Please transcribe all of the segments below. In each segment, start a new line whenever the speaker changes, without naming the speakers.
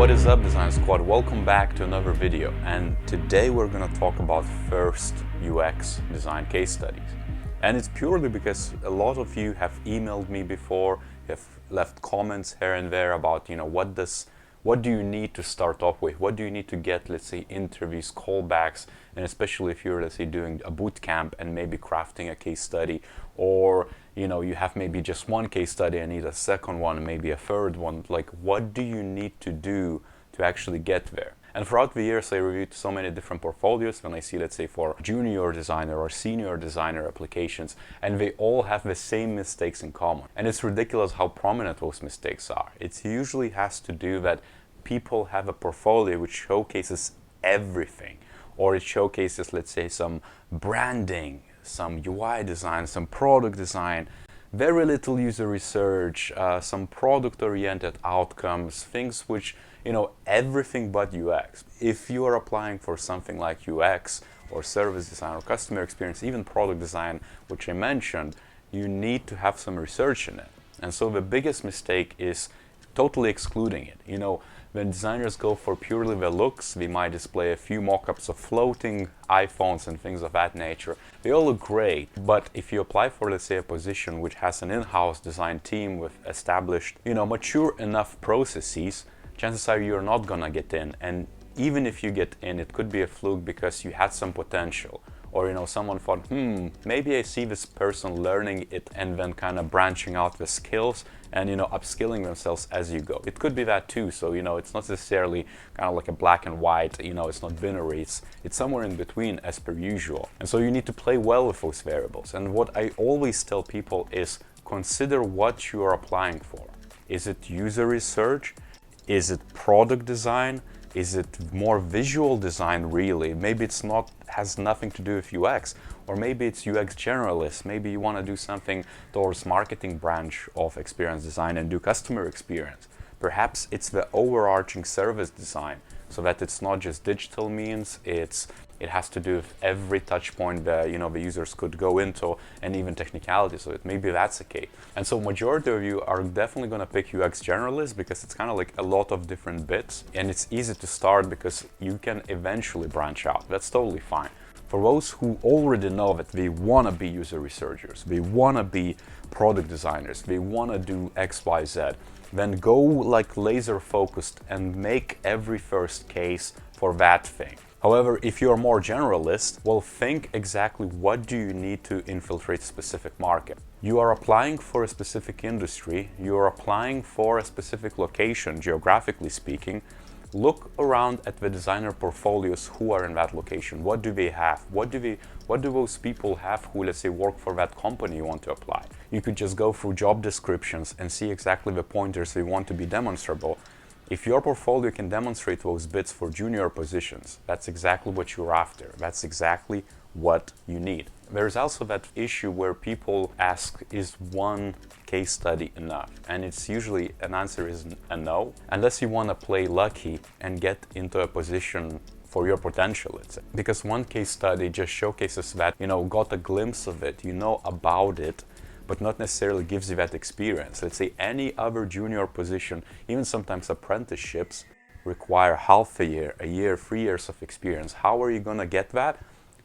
What is up, Design Squad? Welcome back to another video, and today we're going to talk about first UX design case studies. And it's purely because a lot of you have emailed me before, have left comments here and there about, what do you need to start off with? What do you need to get, let's say, interviews, callbacks, and especially if you're, let's say, doing a boot camp and maybe crafting a case study, or you have maybe just one case study and need a second one, maybe a third one. Like, what do you need to do to actually get there? And throughout the years, I reviewed so many different portfolios when I see, let's say, for junior designer or senior designer applications, and they all have the same mistakes in common. And it's ridiculous how prominent those mistakes are. It usually has to do that people have a portfolio which showcases everything, or it showcases, let's say, some branding, some UI design, some product design, very little user research, some product-oriented outcomes, things which, everything but UX. If you are applying for something like UX or service design or customer experience, even product design, which I mentioned, you need to have some research in it. And so the biggest mistake is totally excluding it. When designers go for purely the looks, they might display a few mock-ups of floating iPhones and things of that nature. They all look great, but if you apply for, let's say, a position which has an in-house design team with established, mature enough processes, chances are you're not gonna get in. And even if you get in, it could be a fluke because you had some potential. Or, someone thought, maybe I see this person learning it and then kind of branching out the skills and, upskilling themselves as you go. It could be that too. So, it's not necessarily kind of like a black and white, it's not binary. It's somewhere in between as per usual. And so you need to play well with those variables. And what I always tell people is consider what you are applying for. Is it user research? Is it product design? Is it more visual design really? Maybe it's not, has nothing to do with UX, or maybe it's UX generalist. Maybe you want to do something towards marketing branch of experience design and do customer experience. Perhaps it's the overarching service design, so that it's not just digital means, it has to do with every touch point that the users could go into, and even technicalities of it. Maybe that's the case. And so majority of you are definitely going to pick UX generalist because it's kind of like a lot of different bits, and it's easy to start because you can eventually branch out. That's totally fine. For those who already know that they want to be user researchers, they want to be product designers, they want to do X, Y, Z, then go like laser focused and make every first case for that thing. However, if you're more generalist, well, think exactly what do you need to infiltrate a specific market. You are applying for a specific industry, you are applying for a specific location, geographically speaking. Look around at the designer portfolios who are in that location. What do they have? What do those people have who, let's say, work for that company you want to apply? You could just go through job descriptions and see exactly the pointers you want to be demonstrable. If your portfolio can demonstrate those bits for junior positions, that's exactly what you're after. That's exactly what you need. There's also that issue where people ask, is one case study enough? And it's usually an answer is a no, unless you want to play lucky and get into a position for your potential, let's say. Because one case study just showcases that, got a glimpse of it, about it, but not necessarily gives you that experience. Let's say any other junior position, even sometimes apprenticeships, require half a year, 3 years of experience. How are you gonna get that?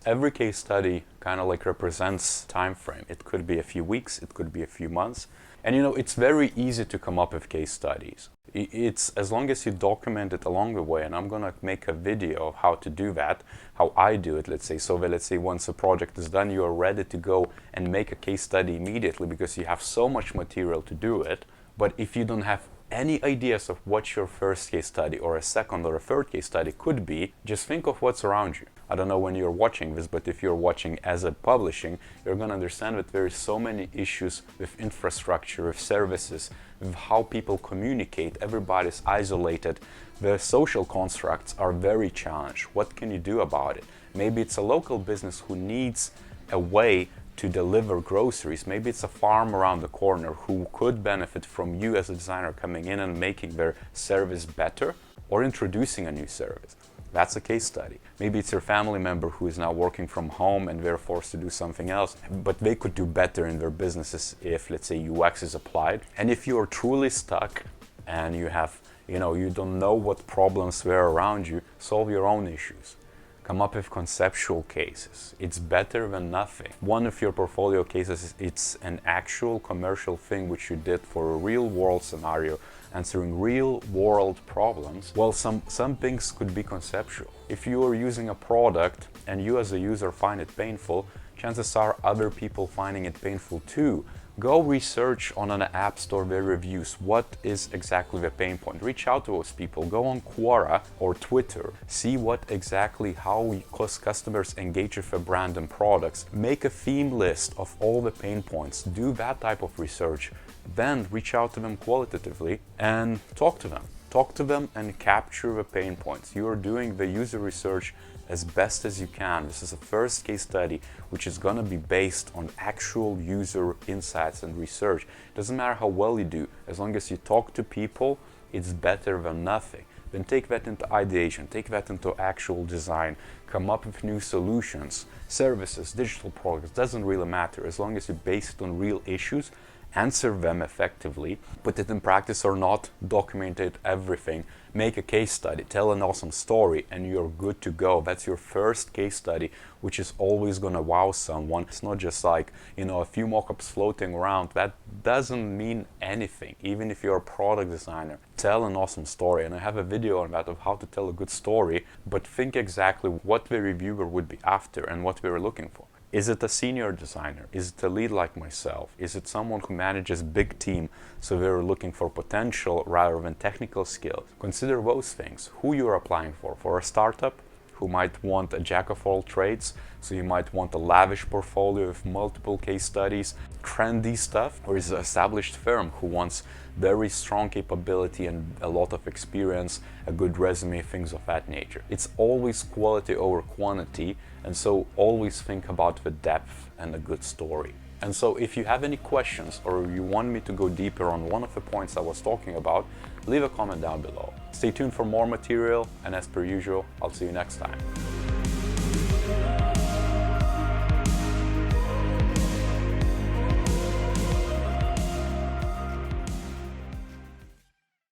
Every case study kind of like represents time frame. It could be a few weeks, it could be a few months. And it's very easy to come up with case studies. It's as long as you document it along the way, and I'm gonna make a video of how to do that, how I do it, let's say. So that, let's say, once a project is done, you are ready to go and make a case study immediately because you have so much material to do it. But if you don't have any ideas of what your first case study or a second or a third case study could be, just think of what's around you. I don't know when you're watching this, but if you're watching as a publishing, you're going to understand that there is so many issues with infrastructure, with services, with how people communicate. Everybody's isolated. The social constructs are very challenged. What can you do about it? Maybe it's a local business who needs a way to deliver groceries. Maybe it's a farm around the corner who could benefit from you as a designer coming in and making their service better or introducing a new service. That's a case study. Maybe it's your family member who is now working from home and they're forced to do something else, but they could do better in their businesses if, let's say, UX is applied. And if you are truly stuck and you have you don't know what problems were around you, solve your own issues. Come up with conceptual cases. It's better than nothing. One of your portfolio cases, it's an actual commercial thing which you did for a real world scenario, answering real world problems. Well, some things could be conceptual. If you are using a product and you as a user find it painful, chances are other people finding it painful too. Go research on an app store, their reviews, what is exactly the pain point. Reach out to those people, go on Quora or Twitter, see what exactly how customers engage with a brand and products. Make a theme list of all the pain points, do that type of research, then reach out to them qualitatively and talk to them. Talk to them and capture the pain points. You are doing the user research as best as you can. This is a first case study which is going to be based on actual user insights and research. Doesn't matter how well you do, as long as you talk to people, it's better than nothing. Then take that into ideation, take that into actual design, come up with new solutions, services, digital products, doesn't really matter, as long as you base it on real issues, answer them effectively, put it in practice or not, document it, everything, make a case study, tell an awesome story, and you're good to go. That's your first case study, which is always gonna wow someone. It's not just like, a few mock-ups floating around. That doesn't mean anything, even if you're a product designer. Tell an awesome story, and I have a video on that of how to tell a good story, but think exactly what the reviewer would be after and what we were looking for. Is it a senior designer? Is it a lead like myself? Is it someone who manages big team, so they're looking for potential rather than technical skills? Consider those things. Who you're applying for a startup who might want a jack of all trades, so you might want a lavish portfolio with multiple case studies, trendy stuff, or is it an established firm who wants very strong capability and a lot of experience, a good resume, things of that nature. It's always quality over quantity, and so always think about the depth and a good story. And so if you have any questions or you want me to go deeper on one of the points I was talking about, leave a comment down below. Stay tuned for more material, and as per usual, I'll see you next time.